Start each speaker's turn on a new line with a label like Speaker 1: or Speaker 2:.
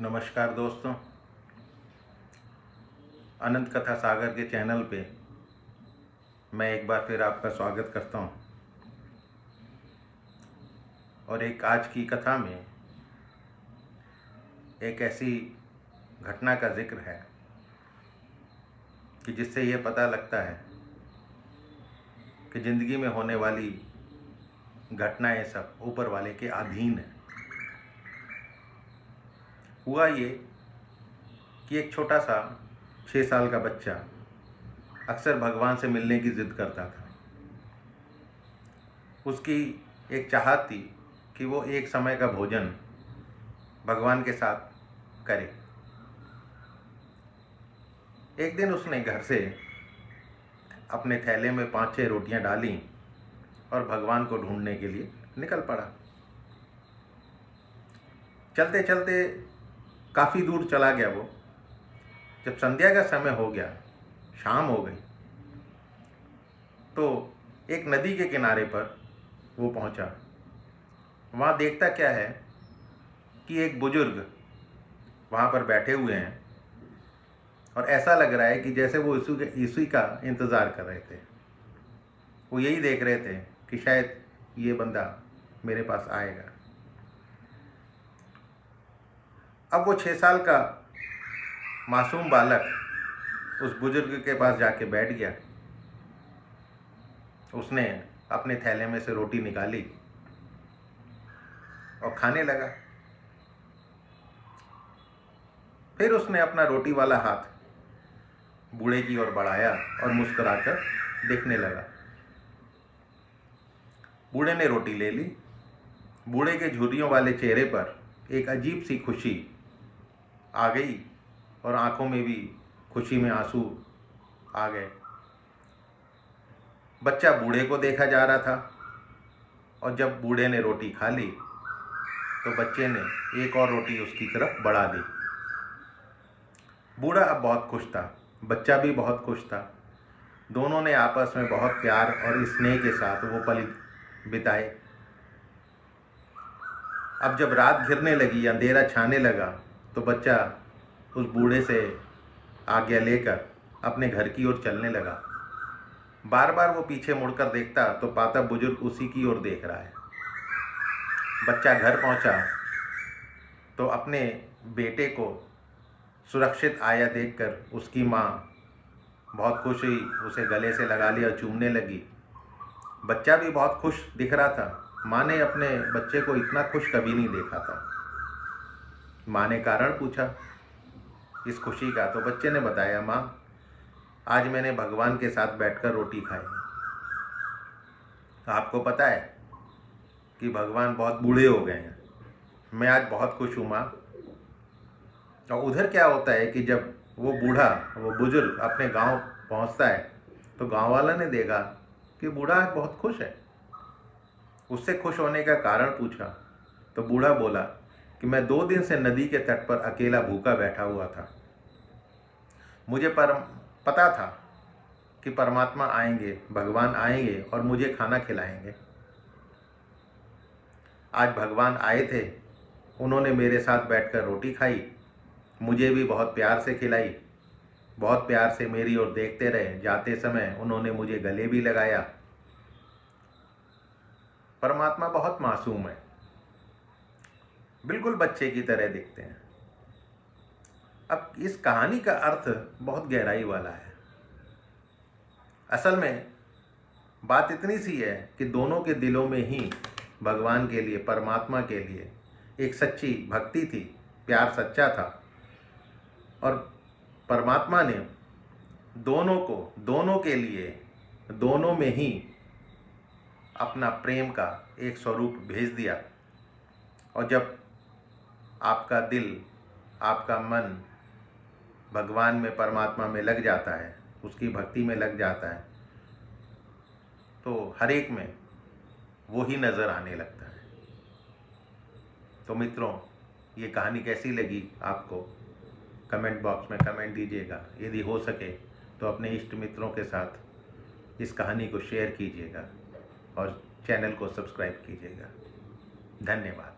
Speaker 1: नमस्कार दोस्तों, अनंत कथा सागर के चैनल पे मैं एक बार फिर आपका स्वागत करता हूँ। और एक आज की कथा में एक ऐसी घटना का जिक्र है कि जिससे ये पता लगता है कि ज़िंदगी में होने वाली घटनाएं सब ऊपर वाले के अधीन है। हुआ ये कि एक छोटा सा 6 साल का बच्चा अक्सर भगवान से मिलने की ज़िद करता था। उसकी एक चाहत थी कि वो एक समय का भोजन भगवान के साथ करे। एक दिन उसने घर से अपने थैले में 5-6 रोटियां डाली और भगवान को ढूंढने के लिए निकल पड़ा। चलते चलते काफ़ी दूर चला गया वो। जब संध्या का समय हो गया, शाम हो गई, तो एक नदी के किनारे पर वो पहुंचा। वहाँ देखता क्या है कि एक बुजुर्ग वहाँ पर बैठे हुए हैं और ऐसा लग रहा है कि जैसे वो यीशु का इंतज़ार कर रहे थे। वो यही देख रहे थे कि शायद ये बंदा मेरे पास आएगा। अब वो 6 साल का मासूम बालक उस बुजुर्ग के पास जाके बैठ गया। उसने अपने थैले में से रोटी निकाली और खाने लगा। फिर उसने अपना रोटी वाला हाथ बूढ़े की ओर बढ़ाया और मुस्कुराकर देखने लगा। बूढ़े ने रोटी ले ली। बूढ़े के झुर्रियों वाले चेहरे पर एक अजीब सी खुशी आ गई और आंखों में भी खुशी में आंसू आ गए। बच्चा बूढ़े को देखा जा रहा था और जब बूढ़े ने रोटी खा ली तो बच्चे ने एक और रोटी उसकी तरफ बढ़ा दी। बूढ़ा अब बहुत खुश था, बच्चा भी बहुत खुश था। दोनों ने आपस में बहुत प्यार और स्नेह के साथ वो पल बिताए। अब जब रात घिरने लगी, अंधेरा छाने लगा, तो बच्चा उस बूढ़े से आज्ञा लेकर अपने घर की ओर चलने लगा। बार बार वो पीछे मुड़कर देखता तो पाता बुजुर्ग उसी की ओर देख रहा है। बच्चा घर पहुंचा तो अपने बेटे को सुरक्षित आया देखकर उसकी माँ बहुत खुश हुई, उसे गले से लगा लिया और चूमने लगी। बच्चा भी बहुत खुश दिख रहा था। माँ ने अपने बच्चे को इतना खुश कभी नहीं देखा था। माँ ने कारण पूछा इस खुशी का, तो बच्चे ने बताया, माँ, आज मैंने भगवान के साथ बैठकर रोटी खाई। आपको पता है कि भगवान बहुत बूढ़े हो गए हैं। मैं आज बहुत खुश हूँ माँ। और उधर क्या होता है कि जब वो बूढ़ा, वो बुजुर्ग अपने गांव पहुंचता है तो गांव वाला ने देखा कि बूढ़ा आज बहुत खुश है। उससे खुश होने का कारण पूछा तो बूढ़ा बोला कि मैं 2 दिन से नदी के तट पर अकेला भूखा बैठा हुआ था। मुझे पता था कि परमात्मा आएंगे, भगवान आएंगे और मुझे खाना खिलाएंगे। आज भगवान आए थे, उन्होंने मेरे साथ बैठकर रोटी खाई, मुझे भी बहुत प्यार से खिलाई, बहुत प्यार से मेरी ओर देखते रहे। जाते समय उन्होंने मुझे गले भी लगाया। परमात्मा बहुत मासूम है, बिल्कुल बच्चे की तरह दिखते हैं। अब इस कहानी का अर्थ बहुत गहराई वाला है। असल में बात इतनी सी है कि दोनों के दिलों में ही भगवान के लिए, परमात्मा के लिए एक सच्ची भक्ति थी, प्यार सच्चा था। और परमात्मा ने दोनों के लिए, दोनों में ही अपना प्रेम का एक स्वरूप भेज दिया। और जब आपका दिल, आपका मन भगवान में, परमात्मा में लग जाता है, उसकी भक्ति में लग जाता है, तो हर एक में वो ही नज़र आने लगता है। तो मित्रों, ये कहानी कैसी लगी आपको? कमेंट बॉक्स में कमेंट दीजिएगा। यदि हो सके तो अपने इष्ट मित्रों के साथ इस कहानी को शेयर कीजिएगा और चैनल को सब्सक्राइब कीजिएगा। धन्यवाद।